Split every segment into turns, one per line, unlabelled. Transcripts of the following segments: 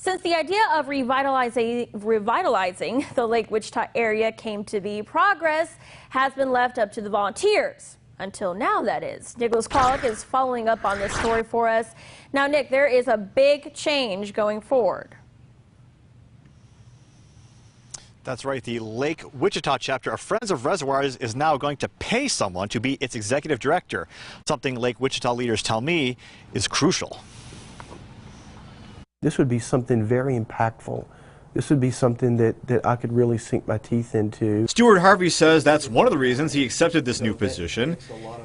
Since the idea of revitalizing the Lake Wichita area came to be, progress has been left up to the volunteers. Until now, that is. Nicholas Pollock is following up on this story for us. Now, Nick, there is a big change going forward.
That's right. The Lake Wichita chapter of Friends of Reservoirs is now going to pay someone to be its executive director, something Lake Wichita leaders tell me is crucial.
This would be something very impactful. This would be something that I could really sink my teeth into.
Stuart Harvey says that's one of the reasons he accepted this new position,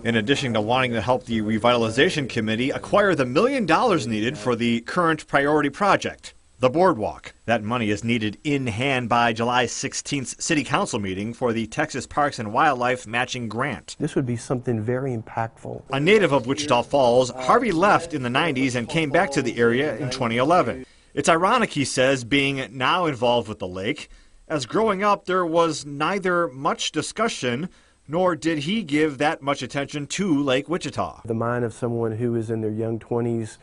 in addition to wanting to help the Revitalization Committee acquire the $1 million needed for the current priority project, the boardwalk. That money is needed in hand by July 16th City Council meeting for the Texas Parks and Wildlife matching grant.
This would be something very impactful.
A native of Wichita Falls, Harvey left in the 90s and came back to the area in 2011. It's ironic, he says, being now involved with the lake, as growing up there was neither much discussion nor did he give that much attention to Lake Wichita.
The mind of someone who is in their young 20s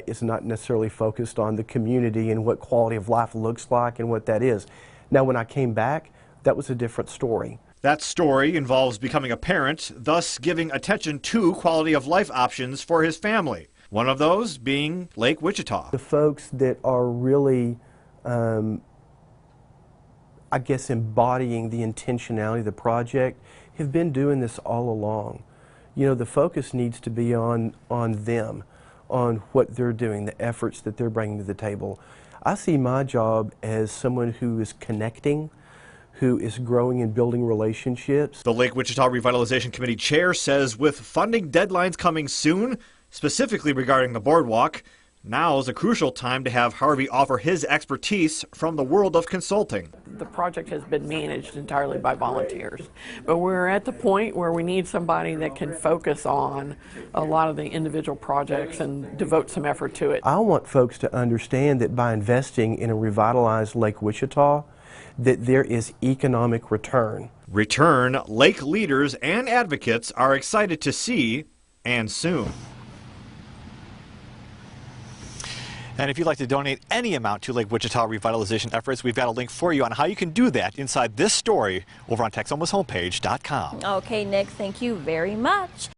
is not necessarily focused on the community and what quality of life looks like and what that is. Now, when I came back, that was a different story.
That story involves becoming a parent, thus giving attention to quality of life options for his family. One of those being Lake Wichita.
The folks that are really, I guess, embodying the intentionality of the project have been doing this all along. You know, the focus needs to be on them, on what they're doing, the efforts that they're bringing to the table. I see my job as someone who is connecting, who is growing and building relationships.
The Lake Wichita Revitalization Committee chair says with funding deadlines coming soon, specifically regarding the boardwalk, now is a crucial time to have Harvey offer his expertise from the world of consulting.
The project has been managed entirely by volunteers, but we're at the point where we need somebody that can focus on a lot of the individual projects and devote some effort to it.
I want folks to understand that by investing in a revitalized Lake Wichita, that there is economic return.
Return lake leaders and advocates are excited to see, and soon. And if you'd like to donate any amount to Lake Wichita revitalization efforts, we've got a link for you on how you can do that inside this story over on Texomashomepage.com.
Okay, Nick, thank you very much.